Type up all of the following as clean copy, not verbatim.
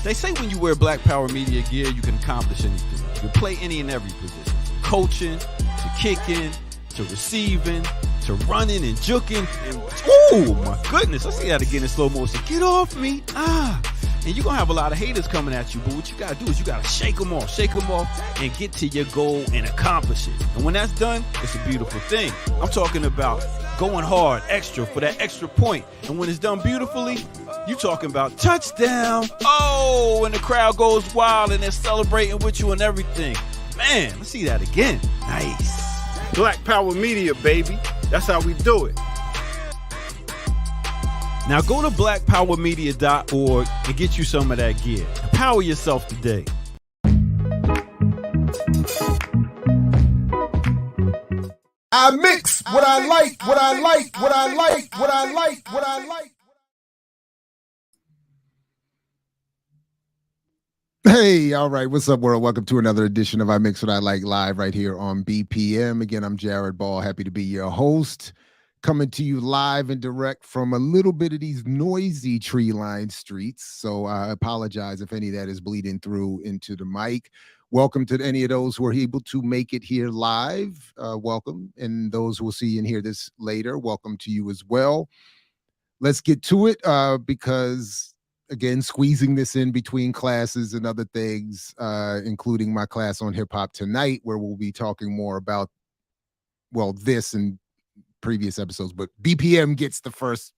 They say when you wear Black Power Media gear, you can accomplish anything. You can play any and every position. Coaching, to kicking, to receiving, to running and juking. And, oh, my goodness. Let's see that again in slow motion. Get off me. And you're going to have a lot of haters coming at you, but what you got to do is you got to shake them off, and get to your goal and accomplish it. And when that's done, it's a beautiful thing. I'm talking about going hard, extra, for that extra point. And when it's done beautifully, you talking about touchdown. Oh, and the crowd goes wild and they're celebrating with you and everything. Man, let's see that again. Nice. Black Power Media, baby. That's how we do it. Now go to blackpowermedia.org and get you some of that gear. Empower yourself today. I mix what I like, what I like, what I like, what I like, what I like. Hey, all right. What's up, world? Welcome to another edition of I Mix What I Like live right here on BPM. Again, I'm Jared Ball. Happy to be your host. Coming to you live and direct from a little bit of these noisy tree-lined streets. So I apologize if any of that is bleeding through into the mic. Welcome to any of those who are able to make it here live. Welcome. And those who will see and hear this later, welcome to you as well. Let's get to it because, again, squeezing this in between classes and other things, including my class on hip hop tonight, where we'll be talking more about, well, this and previous episodes, but BPM gets the first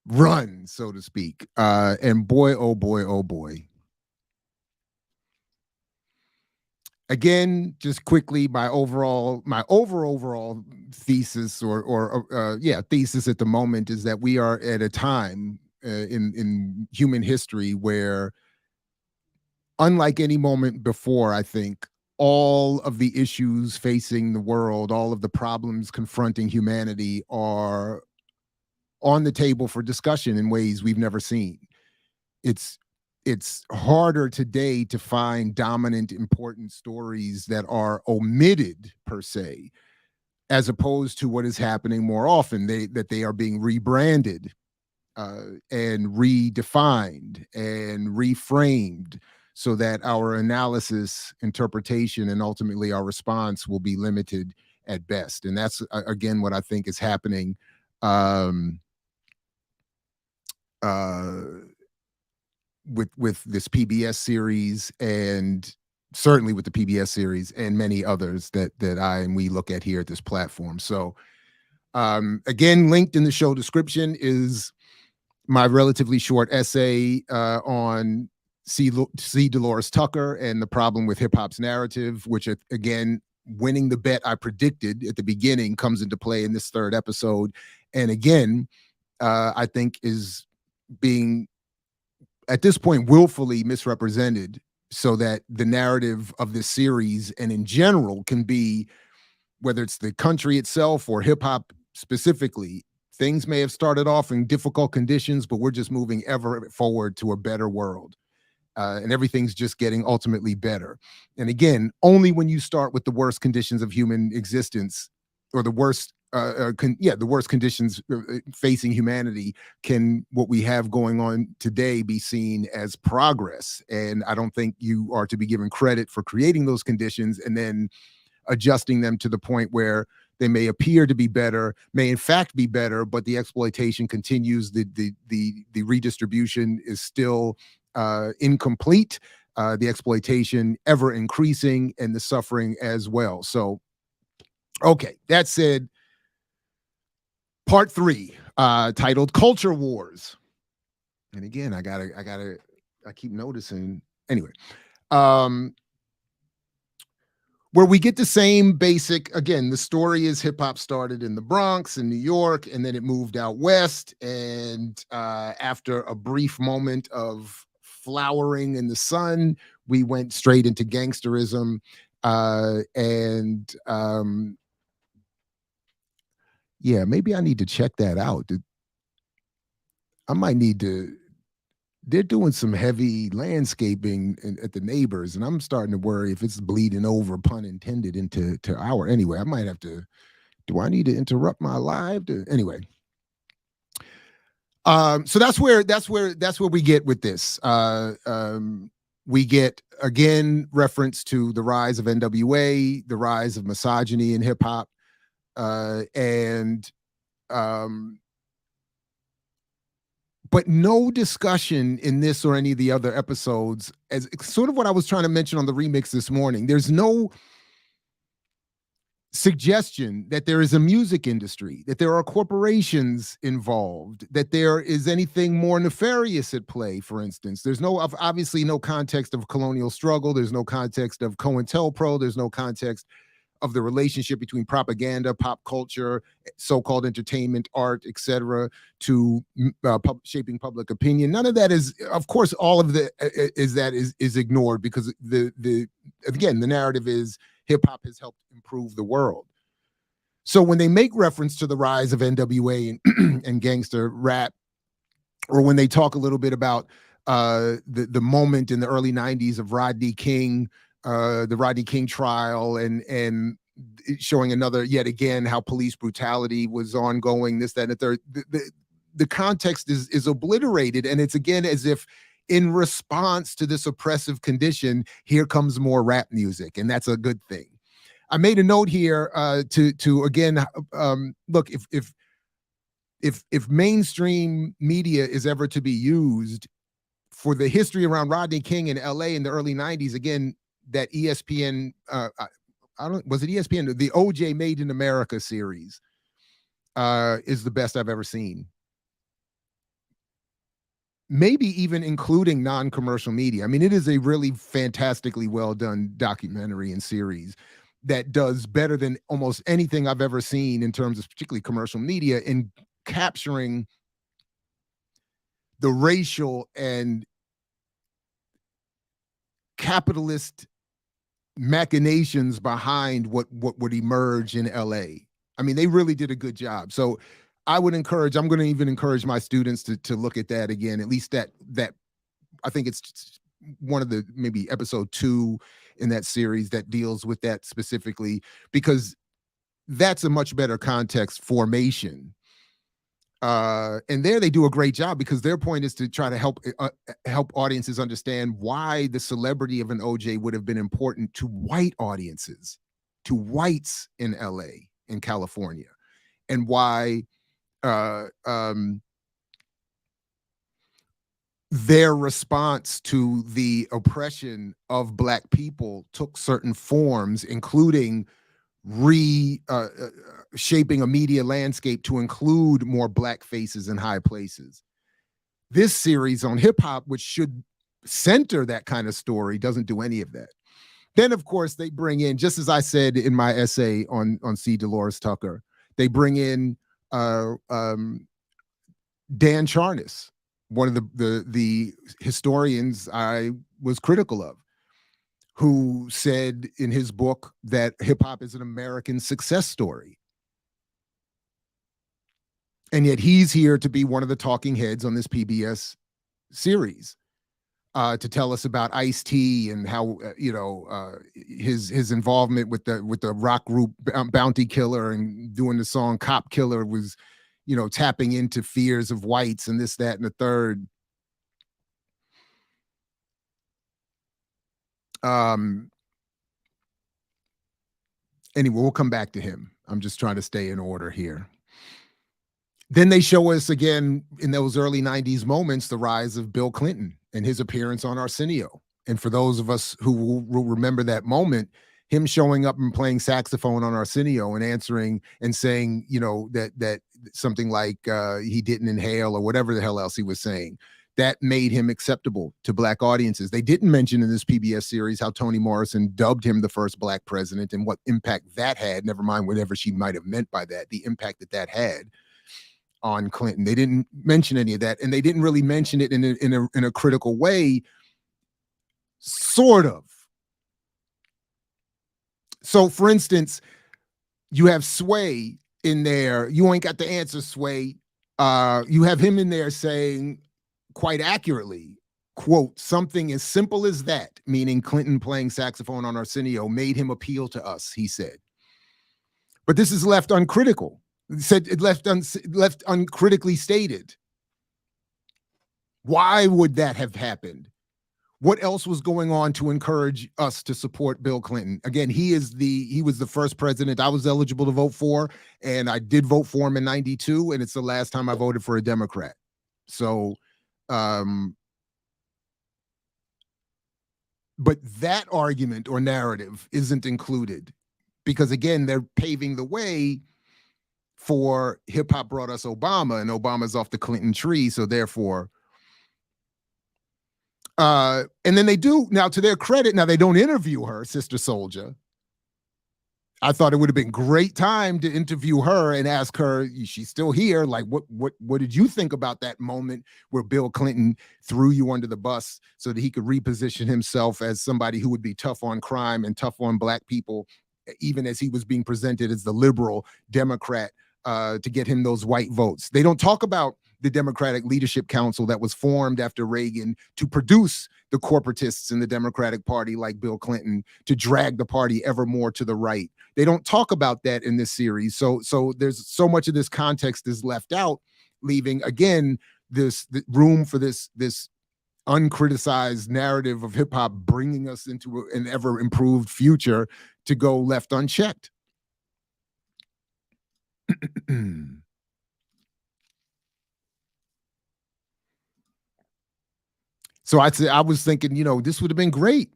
run, so to speak. And boy, oh boy, oh boy. Again, just quickly, my overall thesis thesis at the moment is that we are at a time in human history where, unlike any moment before, I think, all of the issues facing the world, all of the problems confronting humanity are on the table for discussion in ways we've never seen. It's harder today to find dominant, important stories that are omitted, per se, as opposed to what is happening more often, that they are being rebranded and redefined and reframed, so that our analysis, interpretation, and ultimately our response will be limited at best. And that's, again, what I think is happening with this PBS series, and certainly with the PBS series and many others that I and we look at here at this platform. So again, linked in the show description is my relatively short essay on see Dolores Tucker and the problem with hip hop's narrative, which, again, winning the bet I predicted at the beginning comes into play in this third episode. And again, I think is being, at this point, willfully misrepresented, so that the narrative of this series and in general can be, whether it's the country itself or hip hop specifically, things may have started off in difficult conditions, but we're just moving ever forward to a better world. And everything's just getting ultimately better. And again, only when you start with the worst conditions of human existence, or the worst conditions facing humanity, can what we have going on today be seen as progress. And I don't think you are to be given credit for creating those conditions and then adjusting them to the point where they may appear to be better, may in fact be better, but the exploitation continues. The redistribution is still incomplete, the exploitation ever increasing, and the suffering as well. So, okay, that said, part 3, titled Culture Wars. And again, I keep noticing, anyway, where we get the same basic, again, the story is hip hop started in the Bronx in New York, and then it moved out west. And after a brief moment of flowering in the sun, we went straight into gangsterism. Maybe I need to check that out. I might need to. They're doing some heavy landscaping at the neighbors, and I'm starting to worry if it's bleeding over, pun intended, into our. Anyway, I might have to. Do I need to interrupt my live? Anyway. So that's where we get with this. We get again reference to the rise of NWA, the rise of misogyny in hip hop, and but no discussion in this or any of the other episodes, as sort of what I was trying to mention on the remix this morning. There's no suggestion that there is a music industry, that there are corporations involved, that there is anything more nefarious at play. For instance, there's obviously no context of colonial struggle. There's no context of COINTELPRO. There's no context of the relationship between propaganda, pop culture, so-called entertainment, art, etc., to shaping public opinion. None of that is, of course, all of the is ignored, because the narrative is hip hop has helped improve the world. So when they make reference to the rise of NWA and gangster rap, or when they talk a little bit about the moment in the early 90s of Rodney King, the Rodney King trial, and showing yet again how police brutality was ongoing, this, that, and the third, the context is obliterated, and it's again as if in response to this oppressive condition, here comes more rap music, and that's a good thing. I made a note here to again look, if mainstream media is ever to be used for the history around Rodney King in LA in the early 90s, again, that ESPN, was it ESPN? The OJ Made in America series is the best I've ever seen. Maybe even including non-commercial media. I mean, it is a really fantastically well done documentary and series that does better than almost anything I've ever seen in terms of particularly commercial media in capturing the racial and capitalist machinations behind what would emerge in LA. I mean, they really did a good job. So I'm going to even encourage my students to look at that again, at least that I think it's one of the, maybe episode 2 in that series that deals with that specifically, because that's a much better context formation. And there they do a great job, because their point is to try to help audiences understand why the celebrity of an OJ would have been important to white audiences, to whites in LA, in California, and why their response to the oppression of Black people took certain forms, including shaping a media landscape to include more Black faces in high places. This series on hip hop, which should center that kind of story, doesn't do any of that. Then, of course, they bring in, just as I said in my essay on C. Dolores Tucker, they bring in Dan Charnas, one of the historians I was critical of, who said in his book that hip hop is an American success story. And yet he's here to be one of the talking heads on this PBS series, to tell us about Ice-T and how his involvement with the rock group Bounty Killer, and doing the song Cop Killer was, tapping into fears of whites and this, that, and the third. Anyway, we'll come back to him. I'm just trying to stay in order here. Then they show us again in those early 90s moments the rise of Bill Clinton and his appearance on Arsenio. And for those of us who will remember that moment, him showing up and playing saxophone on Arsenio and answering and saying, that something like he didn't inhale or whatever the hell else he was saying, that made him acceptable to Black audiences. They didn't mention in this PBS series how Toni Morrison dubbed him the first Black president and what impact that had, never mind whatever she might have meant by that, the impact that had on Clinton. They didn't mention any of that, and they didn't really mention it in a critical way, sort of. So, for instance, you have Sway in there. You ain't got the answer, Sway. You have him in there saying, quite accurately, quote, something as simple as that, meaning Clinton playing saxophone on Arsenio, made him appeal to us, he said. But this is left uncritical. Left uncritically stated. Why would that have happened? What else was going on to encourage us to support Bill Clinton? Again, he was the first president I was eligible to vote for, and I did vote for him in 92, and it's the last time I voted for a Democrat. So, but that argument or narrative isn't included because, again, they're paving the way for hip hop brought us Obama, and Obama's off the Clinton tree, so therefore. And then they do, now to their credit, now they don't interview her, Sister Soldier. I thought it would have been great time to interview her and ask her, she's still here, like what did you think about that moment where Bill Clinton threw you under the bus so that he could reposition himself as somebody who would be tough on crime and tough on Black people, even as he was being presented as the liberal Democrat to get him those white votes. They don't talk about the Democratic Leadership Council that was formed after Reagan to produce the corporatists in the Democratic Party like Bill Clinton, to drag the party ever more to the right. They don't talk about that in this series. So there's so much of this context is left out, leaving, again, the room for this uncriticized narrative of hip hop bringing us into an ever improved future to go left unchecked. So I was thinking, this would have been great.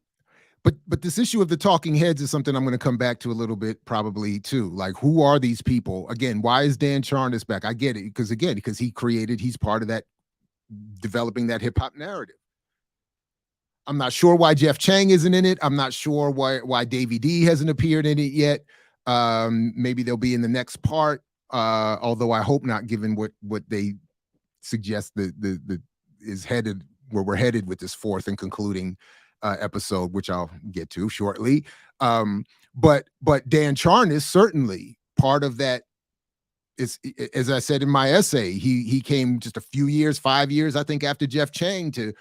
But this issue of the talking heads is something I'm going to come back to a little bit probably too. Like, who are these people? Again, why is Dan Charnas back? I get it, because he's part of that, developing that hip hop narrative. I'm not sure why Jeff Chang isn't in it. I'm not sure why Davey D hasn't appeared in it yet. Maybe they'll be in the next part. Although I hope not, given what they suggest the is headed, where we're headed with this fourth and concluding episode, which I'll get to shortly. But Dan Charnas, certainly part of that is, as I said in my essay, he came just a few years, 5 years, I think, after Jeff Chang to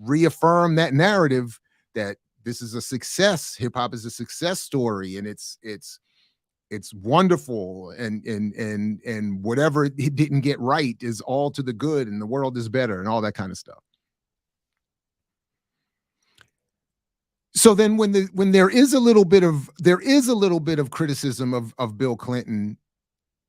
reaffirm that narrative that this is a success. Hip hop is a success story, and it's wonderful, and whatever it didn't get right is all to the good, and the world is better, and all that kind of stuff. So then when there is a little bit of criticism of Bill Clinton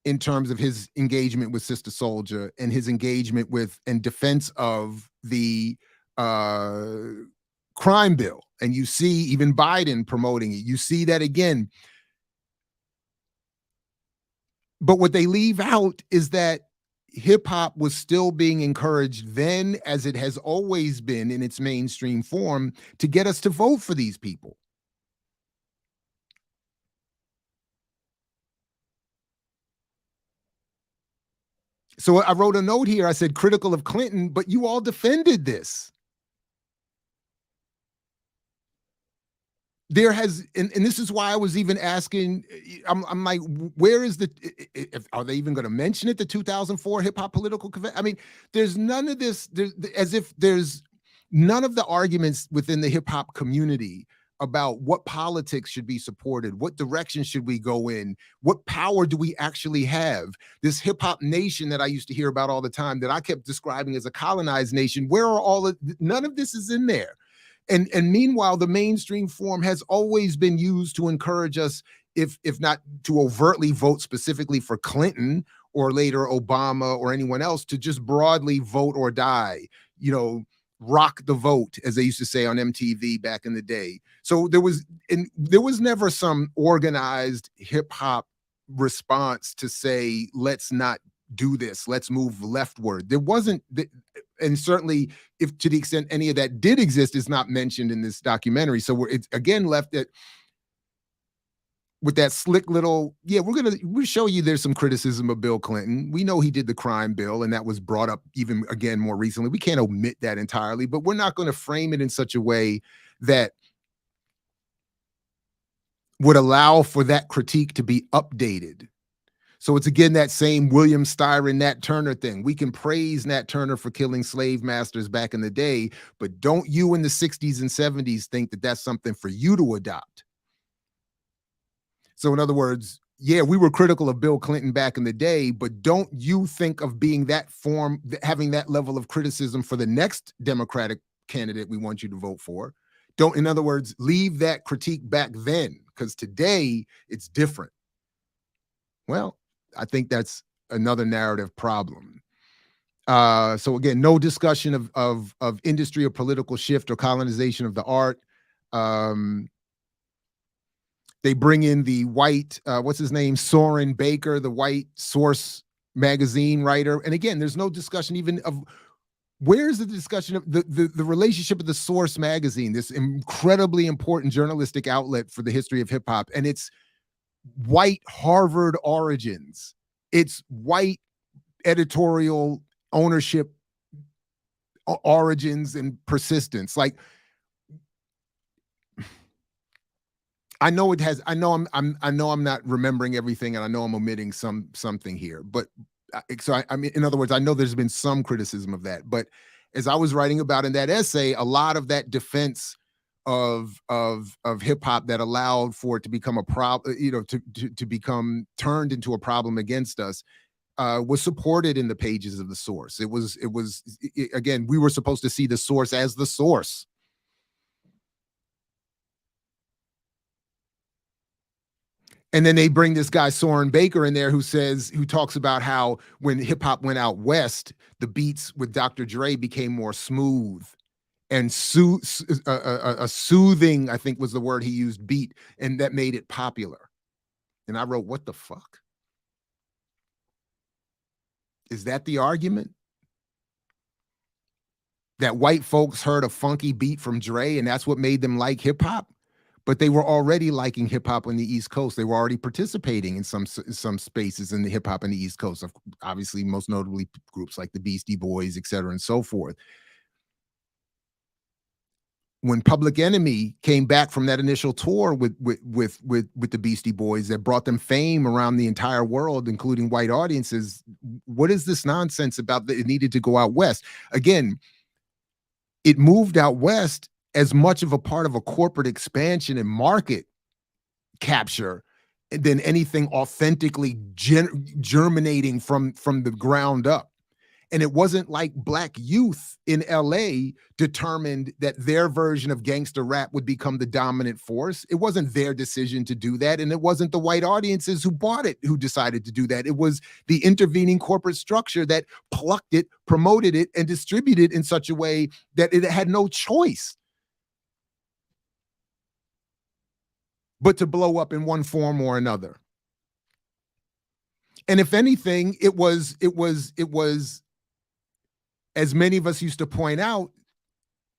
in terms of his engagement with Sister Soldier and his engagement with and defense of the crime bill, and you see even Biden promoting it, you see that again. But what they leave out is that hip hop was still being encouraged then, as it has always been in its mainstream form, to get us to vote for these people. So I wrote a note here. I said, critical of Clinton, but you all defended this. There has, and this is why I was even asking, I'm like, where is are they even going to mention it, the 2004 hip hop political convention? I mean, there's none of this, as if there's none of the arguments within the hip hop community about what politics should be supported, what direction should we go in, what power do we actually have? This hip hop nation that I used to hear about all the time, that I kept describing as a colonized nation, where are none of this is in there. And meanwhile, the mainstream form has always been used to encourage us, if not to overtly vote specifically for Clinton or later Obama or anyone else, to just broadly vote or die, rock the vote, as they used to say on MTV back in the day. So there was never some organized hip hop response to say, let's not do this, let's move leftward. There wasn't, and certainly, if to the extent any of that did exist, is not mentioned in this documentary. So it's again left with that slick little, we'll show you there's some criticism of Bill Clinton. We know he did the crime bill, and that was brought up even again more recently. We can't omit that entirely, but we're not going to frame it in such a way that would allow for that critique to be updated. So it's again that same William Styron, Nat Turner thing. We can praise Nat Turner for killing slave masters back in the day, but don't you in the 60s and 70s think that that's something for you to adopt? So in other words, yeah, we were critical of Bill Clinton back in the day, but don't you think of being that form, having that level of criticism for the next Democratic candidate we want you to vote for? Don't, in other words, leave that critique back then, because today it's different. Well, I think that's another narrative problem. So again, no discussion of industry or political shift or colonization of the art. They bring in the white, what's his name, Soren Baker, the white Source magazine writer. And again, there's no discussion even of, where's the discussion of the relationship of the Source magazine, this incredibly important journalistic outlet for the history of hip hop, and it's white Harvard origins. It's white editorial ownership origins and persistence. Like, I know it has, I know I'm not remembering everything, and I know I'm omitting something here, but I mean, in other words, I know there's been some criticism of that, but as I was writing about in that essay, a lot of that defense of hip hop that allowed for it to become a problem, you know, to become turned into a problem against us, was supported in the pages of the Source. Again, we were supposed to see the Source as the source. And then they bring this guy Soren Baker in there who talks about how when hip hop went out west, the beats with Dr. Dre became more smooth and a soothing, I think was the word he used, beat, and that made it popular. And I wrote, what the fuck? Is that the argument? That white folks heard a funky beat from Dre and that's what made them like hip hop? But they were already liking hip hop on the East Coast. They were already participating in some spaces in the hip hop on the East Coast. Obviously, most notably groups like the Beastie Boys, et cetera, and so forth. When Public Enemy came back from that initial tour with the Beastie Boys that brought them fame around the entire world, including white audiences, what is this nonsense about that it needed to go out west? Again, it moved out west as much of a part of a corporate expansion and market capture than anything authentically germinating from the ground up. And it wasn't like black youth in LA determined that their version of gangster rap would become the dominant force. It wasn't their decision to do that. And it wasn't the white audiences who bought it who decided to do that. It was the intervening corporate structure that plucked it, promoted it, and distributed it in such a way that it had no choice but to blow up in one form or another. And if anything, it was, as many of us used to point out,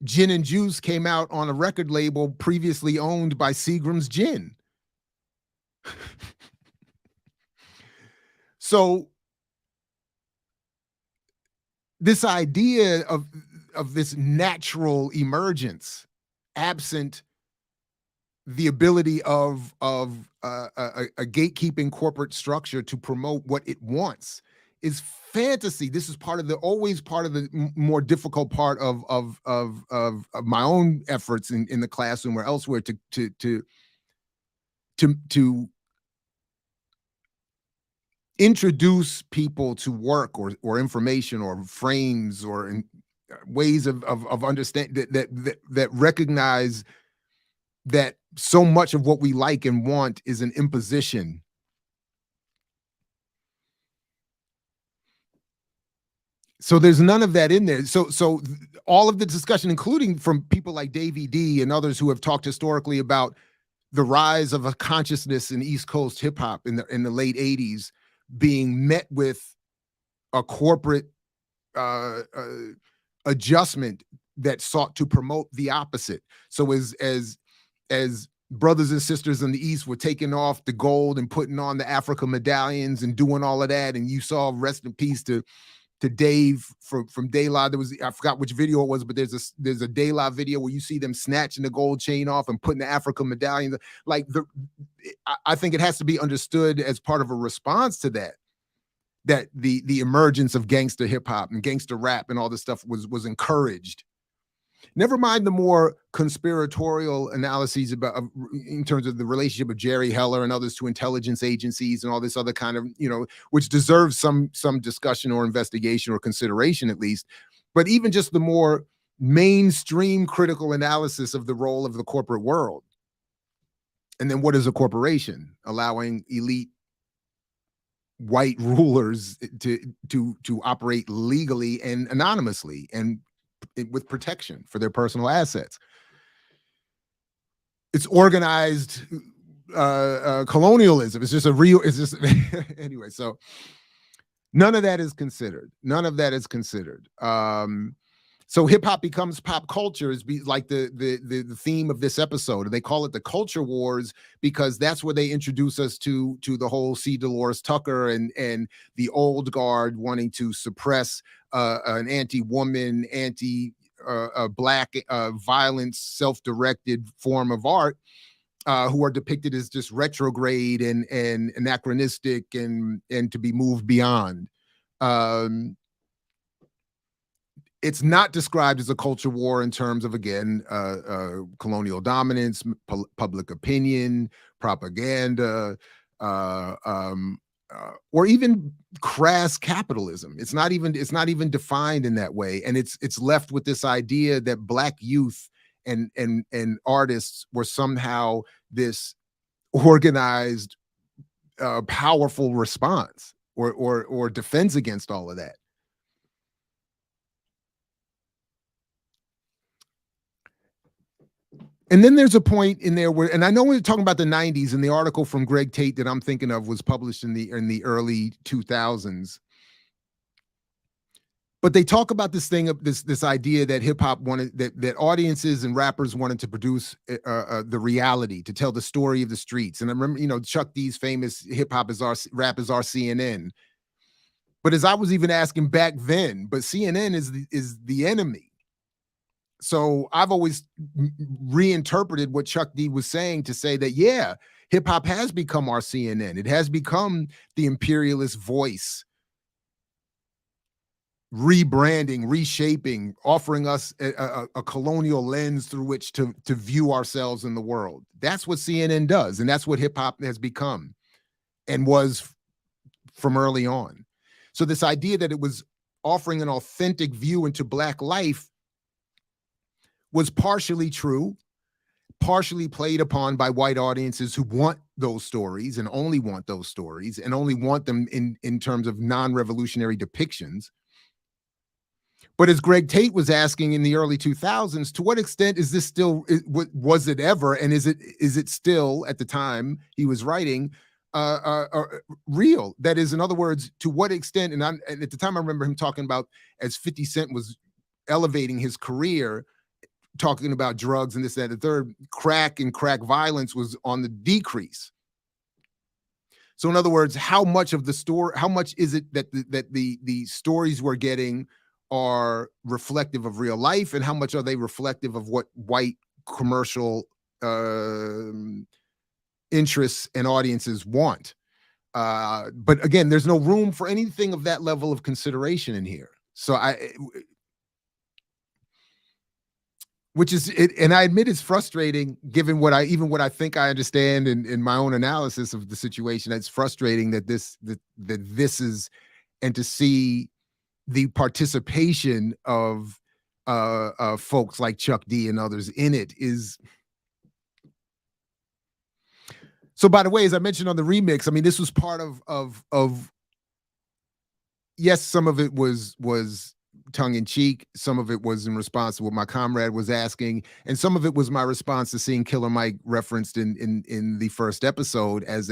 Gin and Juice came out on a record label previously owned by Seagram's Gin. So this idea of this natural emergence, absent the ability of a gatekeeping corporate structure to promote what it wants, is fantasy. This is always part of the more difficult part of my own efforts in the classroom or elsewhere to introduce people to work or information or frames or ways of understanding that recognize that so much of what we like and want is an imposition. So there's none of that in there. So all of the discussion, including from people like Davey D and others who have talked historically about the rise of a consciousness in East Coast hip hop in the late 80s, being met with a corporate adjustment that sought to promote the opposite. So as brothers and sisters in the East were taking off the gold and putting on the Africa medallions and doing all of that, and you saw, rest in peace to Dave from De La, I forgot which video it was, but there's a De La video where you see them snatching the gold chain off and putting the Africa medallion. Like, I think it has to be understood as part of a response to that the emergence of gangster hip hop and gangster rap and all this stuff was encouraged. Never mind the more conspiratorial analyses about in terms of the relationship of Jerry Heller and others to intelligence agencies and all this other kind of, which deserves some discussion or investigation or consideration at least. But even just the more mainstream critical analysis of the role of the corporate world. And then what is a corporation? Allowing elite white rulers to operate legally and anonymously and with protection for their personal assets. It's organized colonialism. It's just anyway. So none of that is considered. None of that is considered. So hip hop becomes pop culture is like the theme of this episode. They call it the culture wars because that's where they introduce us to the whole Dolores Tucker and the old guard wanting to suppress an anti-woman, black violence, self-directed form of art, who are depicted as just retrograde and anachronistic and to be moved beyond. It's not described as a culture war in terms of, again, colonial dominance, public opinion, propaganda, or even crass capitalism. It's not even defined in that way, and it's left with this idea that Black youth and artists were somehow this organized, powerful response or defense against all of that. And then there's a point in there where, and I know we're talking about the 90s, and the article from Greg Tate that I'm thinking of was published in the early 2000s. But they talk about this thing of this idea that hip hop wanted, that audiences and rappers wanted to produce the reality, to tell the story of the streets. And I remember, Chuck D's famous hip hop is our rap is our CNN. But as I was even asking back then, but CNN is the enemy. So I've always reinterpreted what Chuck D was saying to say that, yeah, hip hop has become our CNN. It has become the imperialist voice, rebranding, reshaping, offering us a colonial lens through which to view ourselves in the world. That's what CNN does. And that's what hip hop has become and was from early on. So this idea that it was offering an authentic view into Black life was partially true, partially played upon by white audiences who want those stories and only want those stories and only want them in terms of non-revolutionary depictions. But as Greg Tate was asking in the early 2000s, to what extent is this still, was it ever, and is it still, at the time he was writing, real? That is, in other words, to what extent, and at the time I remember him talking about, as 50 Cent was elevating his career, talking about drugs and this, that, and the third, crack and crack violence was on the decrease. So in other words, how much of the story, how much is it that the stories we're getting are reflective of real life, and how much are they reflective of what white commercial interests and audiences want? But again, there's no room for anything of that level of consideration in here. So which is it, and I admit it's frustrating, given what I think I understand in my own analysis of the situation. It's frustrating that this is, and to see the participation of folks like Chuck D and others in it is. So, by the way, as I mentioned on the remix, I mean, this was part of yes, some of it was tongue in cheek. Some of it was in response to what my comrade was asking, and some of it was my response to seeing Killer Mike referenced in the first episode as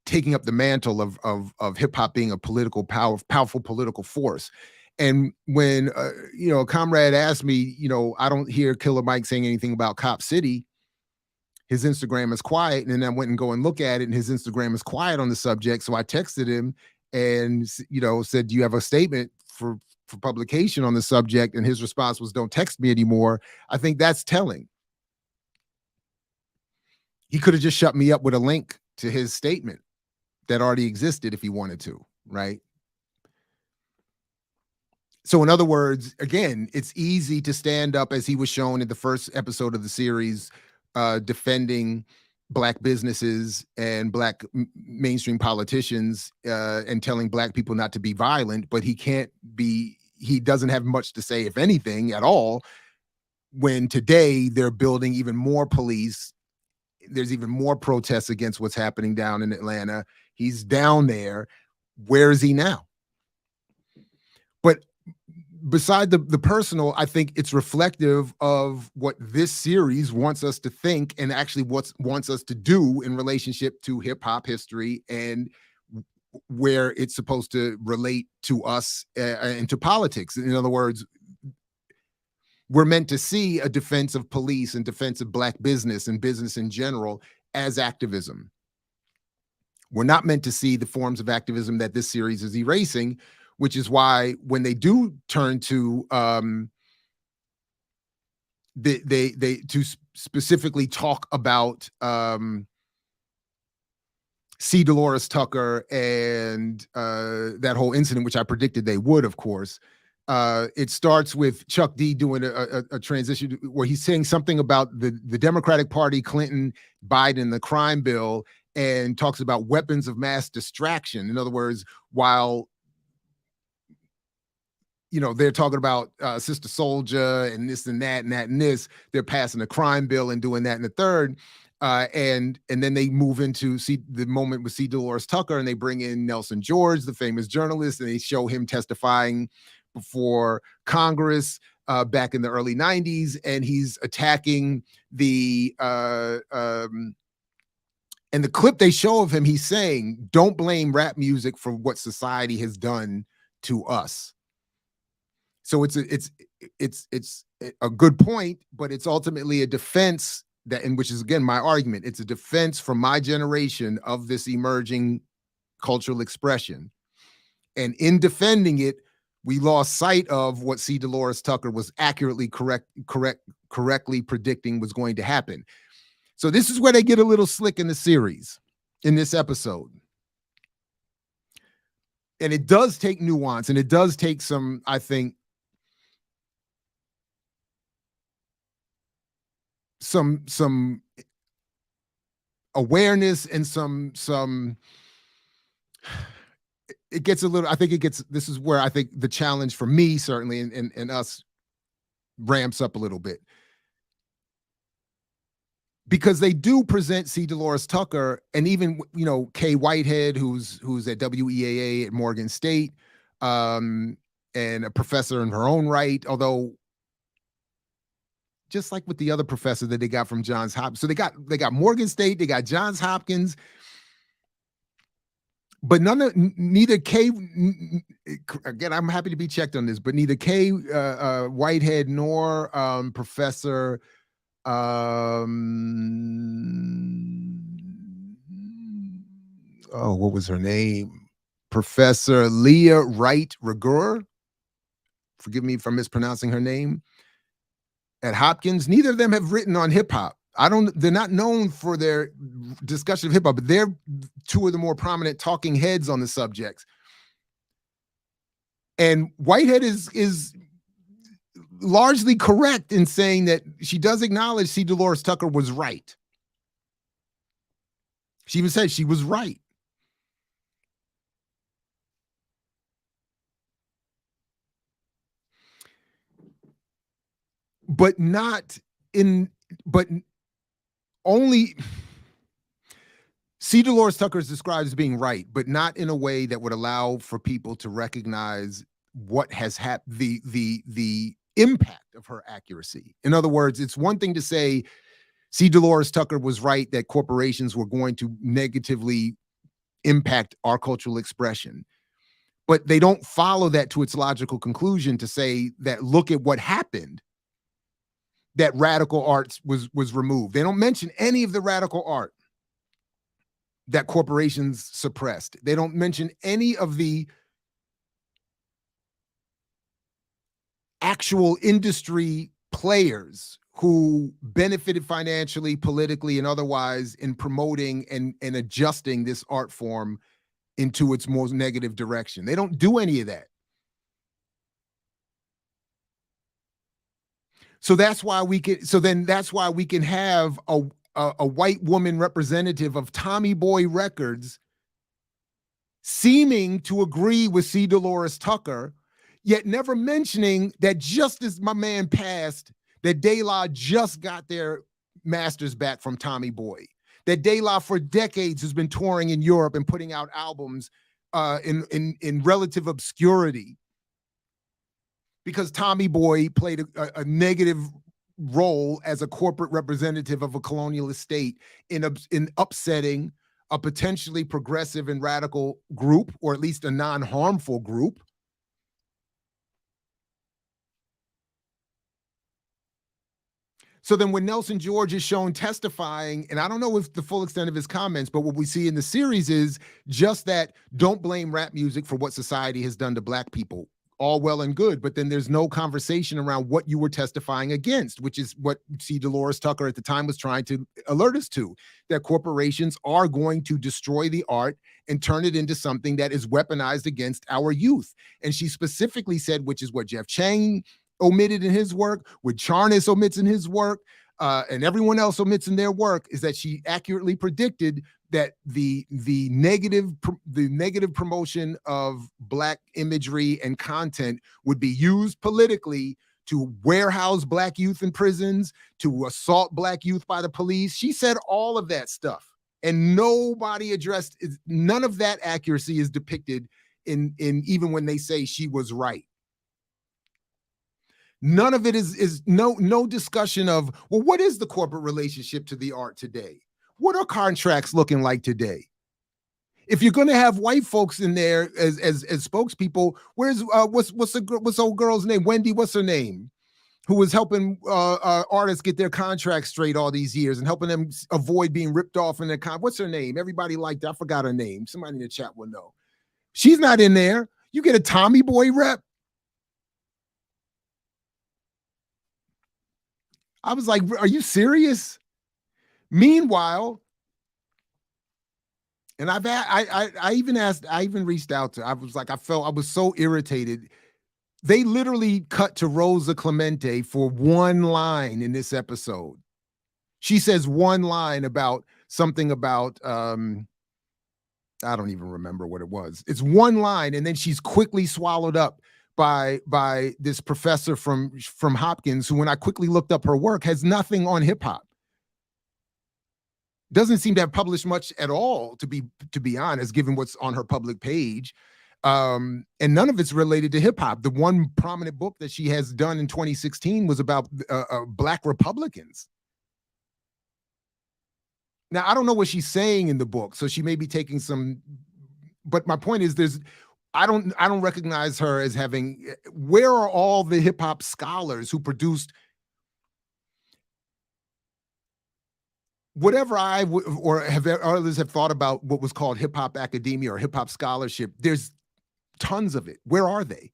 taking up the mantle of hip hop being a powerful political force. And when a comrade asked me, I don't hear Killer Mike saying anything about Cop City. His Instagram is quiet, and then I went and go and look at it, and his Instagram is quiet on the subject. So I texted him and said, do you have a statement for publication on the subject? And his response was, don't text me anymore. I think that's telling. He could have just shut me up with a link to his statement that already existed if he wanted to, right? So in other words, again, it's easy to stand up, as he was shown in the first episode of the series, defending Black businesses and Black mainstream politicians, and telling Black people not to be violent, but he doesn't have much to say, if anything at all, when today they're building even more police. There's even more protests against what's happening down in Atlanta. He's down there. Where is he now? But beside the personal, I think it's reflective of what this series wants us to think, and actually wants us to do in relationship to hip hop history and where it's supposed to relate to us and to politics. In other words, we're meant to see a defense of police and defense of Black business and business in general as activism. We're not meant to see the forms of activism that this series is erasing, which is why when they do turn to to specifically talk about C. Dolores Tucker and that whole incident, which I predicted they would, of course. It starts with Chuck D doing a transition where he's saying something about the Democratic Party, Clinton, Biden, the crime bill, and talks about weapons of mass distraction. In other words, while they're talking about Sister Soldier and this and that and that and this, they're passing a crime bill and doing that and the third. And then they move into the moment with C. Dolores Tucker, and they bring in Nelson George, the famous journalist, and they show him testifying before Congress back in the early 90s, and he's attacking and the clip they show of him, he's saying, don't blame rap music for what society has done to us. So it's a good point, but it's ultimately a defense which is, again, my argument. It's a defense from my generation of this emerging cultural expression. And in defending it, we lost sight of what C. Dolores Tucker was accurately correctly predicting was going to happen. So this is where they get a little slick in the series, in this episode. And it does take nuance, and it does take some, I think, some awareness and some it gets a little, I think this is where I think the challenge for me, certainly, and us, ramps up a little bit. Because they do present C. Dolores Tucker, and even Kay Whitehead, who's at WEAA at Morgan State, and a professor in her own right. Although, just like with the other professor that they got from Johns Hopkins, so they got Morgan State, they got Johns Hopkins, but neither Kay. Again, I'm happy to be checked on this, but neither Kay Whitehead nor Professor. What was her name? Professor Leah Wright Rigueur. Forgive me if I'm mispronouncing her name. At Hopkins, neither of them have written on hip hop. They're not known for their discussion of hip hop, but they're two of the more prominent talking heads on the subjects. And Whitehead is largely correct in saying that she does acknowledge C. Dolores Tucker was right. She even said she was right. But only C. Dolores Tucker is described as being right, but not in a way that would allow for people to recognize what has happened, the impact of her accuracy. In other words, it's one thing to say C. Dolores Tucker was right that corporations were going to negatively impact our cultural expression, but they don't follow that to its logical conclusion to say that, look at what happened, that radical art was removed. They don't mention any of the radical art that corporations suppressed. They don't mention any of the actual industry players who benefited financially, politically, and otherwise in promoting and adjusting this art form into its most negative direction. They don't do any of that. So that's why we can. So then that's why we can have a white woman representative of Tommy Boy Records seeming to agree with C. Dolores Tucker, yet never mentioning that just as my man passed, that De La just got their masters back from Tommy Boy. That De La for decades has been touring in Europe and putting out albums in relative obscurity because Tommy Boy played a negative role as a corporate representative of a colonialist state in upsetting a potentially progressive and radical group, or at least a non-harmful group. So then when Nelson George is shown testifying, and I don't know if the full extent of his comments, but what we see in the series is just that don't blame rap music for what society has done to Black people. All well and good, but then there's no conversation around what you were testifying against, which is what C. Dolores Tucker at the time was trying to alert us to, that corporations are going to destroy the art and turn it into something that is weaponized against our youth. And she specifically said, which is what Jeff Chang omitted in his work, what Charnas omits in his work, and everyone else omits in their work, is that she accurately predicted that the negative promotion of Black imagery and content would be used politically to warehouse Black youth in prisons, to assault Black youth by the police. She said all of that stuff, and nobody addressed. None of that accuracy is depicted in even when they say she was right. None of it is no discussion of, well, what is the corporate relationship to the art today? What are contracts looking like today? If you're going to have white folks in there as spokespeople, where's what's old girl's name? Wendy, what's her name? Who was helping artists get their contracts straight all these years and helping them avoid being ripped off in their what's her name? Everybody liked her. I forgot her name. Somebody in the chat will know. She's not in there. You get a Tommy Boy rep. I was like, are you serious? Meanwhile, and I even reached out to, I was like, I was so irritated. They literally cut to Rosa Clemente for one line in this episode. She says one line about something about, I don't even remember what it was. It's one line, and then she's quickly swallowed up by this professor from Hopkins, who, when I quickly looked up her work, has nothing on hip hop. Doesn't seem to have published much at all, to be honest, given what's on her public page. And none of it's related to hip hop. The one prominent book that she has done in 2016 was about Black Republicans. Now, I don't know what she's saying in the book, so she may be taking some, but my point is I don't recognize her as having, where are all the hip hop scholars who produced whatever others have thought about what was called hip hop academia or hip hop scholarship? There's tons of it. Where are they?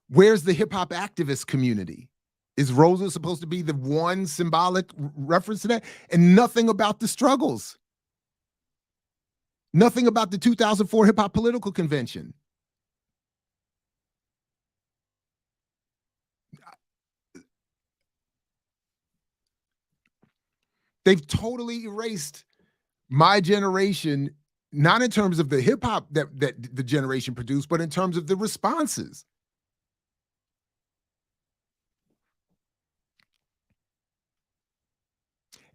Where's the hip hop activist community? Is Rosa supposed to be the one symbolic reference to that? And nothing about the struggles. Nothing about the 2004 Hip Hop Political Convention. They've totally erased my generation, not in terms of the hip hop that the generation produced, but in terms of the responses.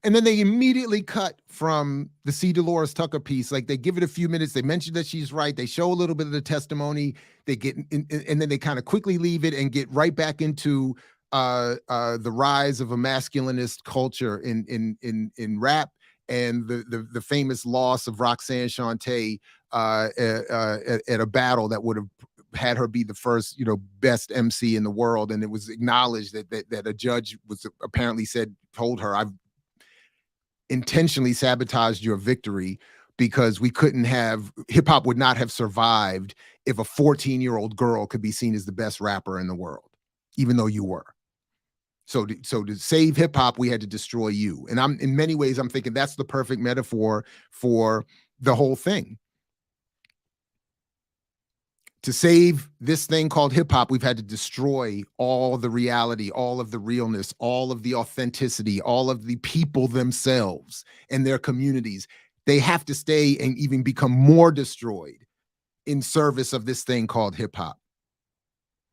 And then they immediately cut from the C. Dolores Tucker piece. Like, they give it a few minutes. They mention that she's right. They show a little bit of the testimony. They get in, and then they kind of quickly leave it and get right back into the rise of a masculinist culture in rap, and the famous loss of Roxanne Shante at a battle that would have had her be the first, best MC in the world. And it was acknowledged that a judge was apparently told her, I've intentionally sabotaged your victory because we couldn't have, hip hop would not have survived if a 14-year-old girl could be seen as the best rapper in the world, even though you were. So to save hip hop, we had to destroy you. And in many ways, I'm thinking that's the perfect metaphor for the whole thing. To save this thing called hip hop, we've had to destroy all the reality, all of the realness, all of the authenticity, all of the people themselves and their communities. They have to stay and even become more destroyed in service of this thing called hip hop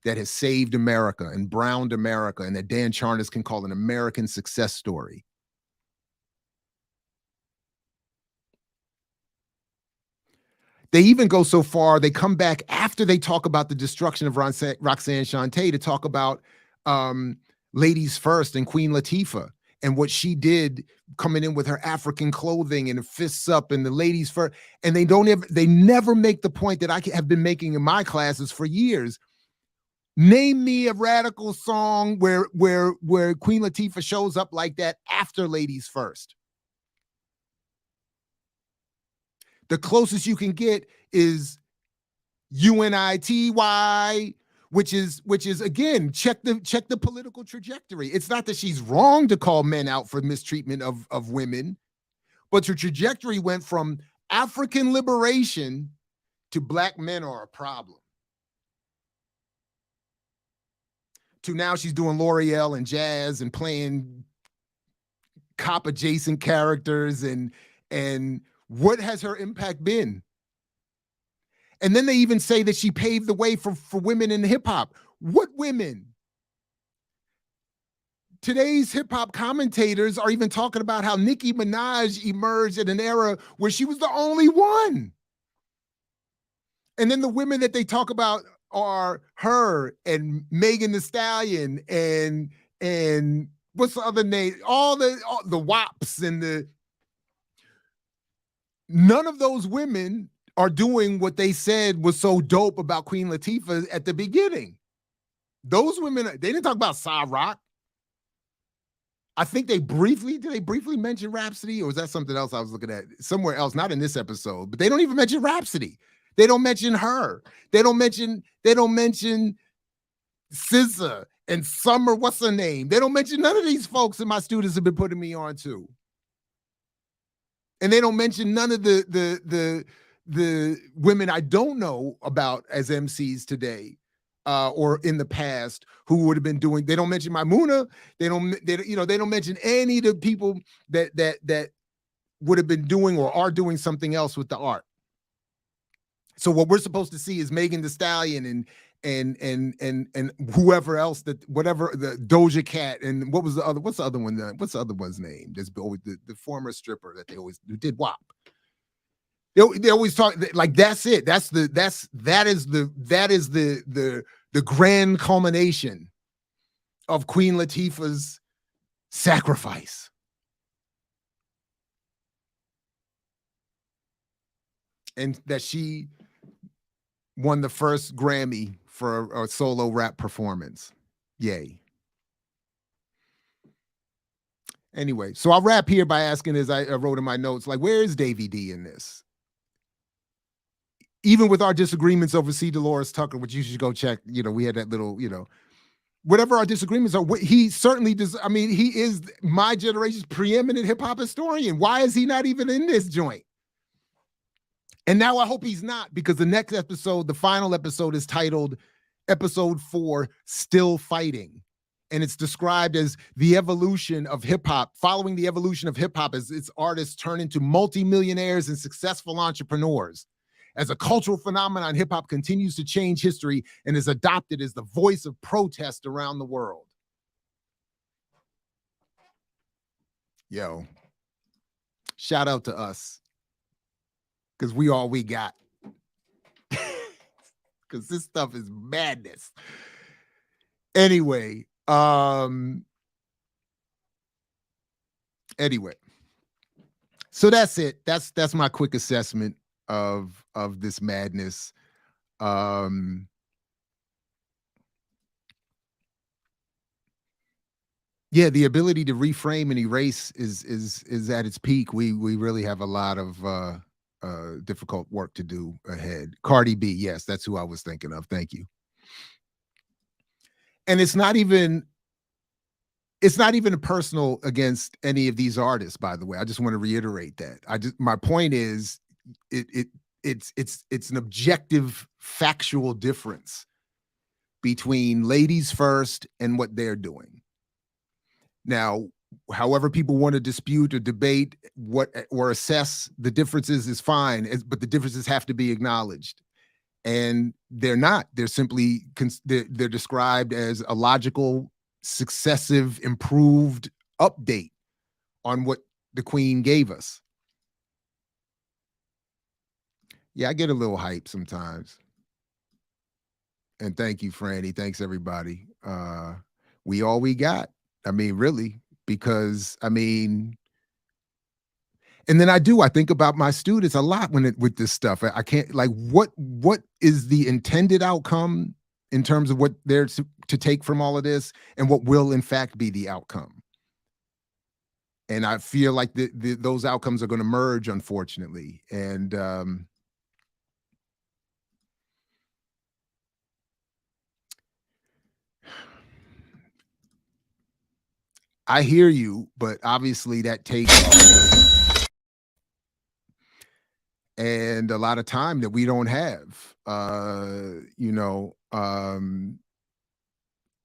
that has saved America and browned America, and that Dan Charnas can call an American success story. They even go so far, they come back after they talk about the destruction of Roxanne Shante to talk about Ladies First and Queen Latifah and what she did coming in with her African clothing and the fists up and the Ladies First. And they never make the point that I have been making in my classes for years. Name me a radical song where Queen Latifah shows up like that after Ladies First. The closest you can get is UNITY, which is again, check the political trajectory. It's not that she's wrong to call men out for mistreatment of women, but her trajectory went from African liberation to black men are a problem, to now she's doing L'Oreal and jazz and playing cop adjacent characters and what has her impact been? And then they even say that she paved the way for women in hip hop. What women? Today's hip hop commentators are even talking about how Nicki Minaj emerged in an era where she was the only one. And then the women that they talk about are her and Megan Thee Stallion and what's the other name? All the WAPs and the. None of those women are doing what they said was so dope about Queen Latifah at the beginning. Those women, they didn't talk about Sa Rock. I think did they briefly mention Rhapsody, or was that something else I was looking at somewhere else? Not in this episode, but they don't even mention Rhapsody. They don't mention her. They don't mention SZA and Summer, what's her name? They don't mention none of these folks that my students have been putting me on to. And they don't mention none of the women I don't know about as MCs today, or in the past who would have been doing. They don't mention Maimuna. They don't mention any of the people that would have been doing or are doing something else with the art. So what we're supposed to see is Megan Thee Stallion and whoever else, whatever, the Doja Cat, and what's the other one's name? There's always the former stripper that they always did WAP. They always talk like that's it. That is the grand culmination of Queen Latifah's sacrifice. And that she won the first Grammy for a solo rap performance. Yay. Anyway, so I'll wrap here by asking, as I wrote in my notes, like, where is Davey D in this? Even with our disagreements over C. Dolores Tucker, which you should go check, we had that little, whatever our disagreements are, he certainly does. I mean, he is my generation's preeminent hip hop historian. Why is he not even in this joint? And now I hope he's not, because the next episode, the final episode, is titled Episode 4, Still Fighting. And it's described as the evolution of hip hop, following the evolution of hip hop as its artists turn into multimillionaires and successful entrepreneurs. As a cultural phenomenon, hip hop continues to change history and is adopted as the voice of protest around the world. Yo, shout out to us. Because we all we got. Because this stuff is madness. Anyway, so that's it. That's my quick assessment of this madness. Yeah, the ability to reframe and erase is at its peak. We really have a lot of difficult work to do ahead. Cardi B, yes, that's who I was thinking of. Thank you. And it's not even personal against any of these artists, by the way. I just want to reiterate that. My point is, it's an objective, factual difference between ladies first and what they're doing. Now, however people want to dispute or debate what or assess the differences is fine, but the differences have to be acknowledged. And they're not. They're simply they're described as a logical, successive, improved update on what the Queen gave us. Yeah, I get a little hype sometimes. And thank you, Franny. Thanks, everybody. We all we got. I mean, really, because I mean, and then I think about my students a lot with this stuff. I can't, like, what is the intended outcome in terms of what they're to take from all of this, and what will in fact be the outcome. And I feel like those outcomes are going to merge, unfortunately. And I hear you, but obviously that takes and a lot of time that we don't have, you know,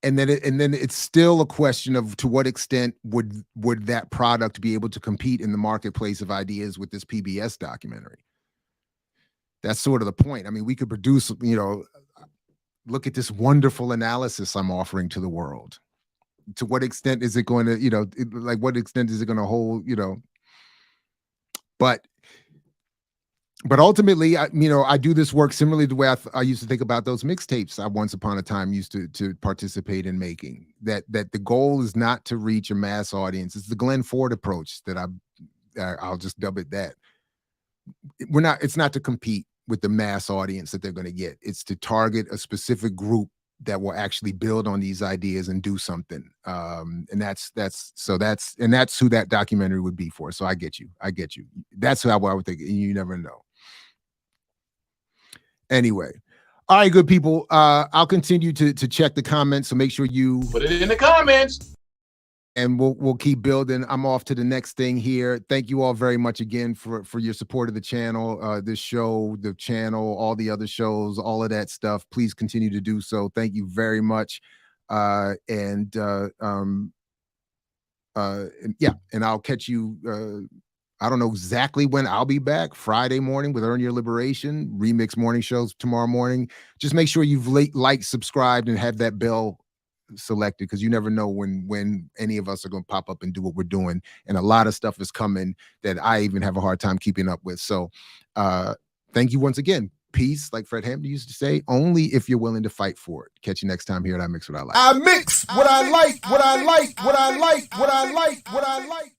and then it's still a question of to what extent would that product be able to compete in the marketplace of ideas with this PBS documentary? That's sort of the point. I mean, we could produce, you know, look at this wonderful analysis I'm offering to the world. To what extent is it going to, you know, like what extent is it going to hold, you know? But ultimately, I do this work similarly to the way I used to think about those mixtapes I once upon a time used to participate in making. That the goal is not to reach a mass audience. It's the Glenn Ford approach that I'll just dub it that. It's not to compete with the mass audience that they're going to get. It's to target a specific group that will actually build on these ideas and do something. And that's who that documentary would be for. So I get you. That's how I would think. You never know. Anyway, all right, good people. I'll continue to check the comments, so make sure you put it in the comments, and we'll keep building. I'm off to the next thing here. Thank you all very much again for your support of the channel, this show, the channel, all the other shows, all of that stuff. Please continue to do so. Thank you very much. Yeah, and I'll catch you. I don't know exactly when I'll be back. Friday morning with Earn Your Liberation, remix morning shows tomorrow morning. Just make sure you've liked, subscribed, and have that bell selected, because you never know when any of us are going to pop up and do what we're doing. And a lot of stuff is coming that I even have a hard time keeping up with. So thank you once again. Peace, like Fred Hampton used to say, only if you're willing to fight for it. Catch you next time here at I Mix What I Like. I mix what I like, what I like, what I like, what I like, what I like.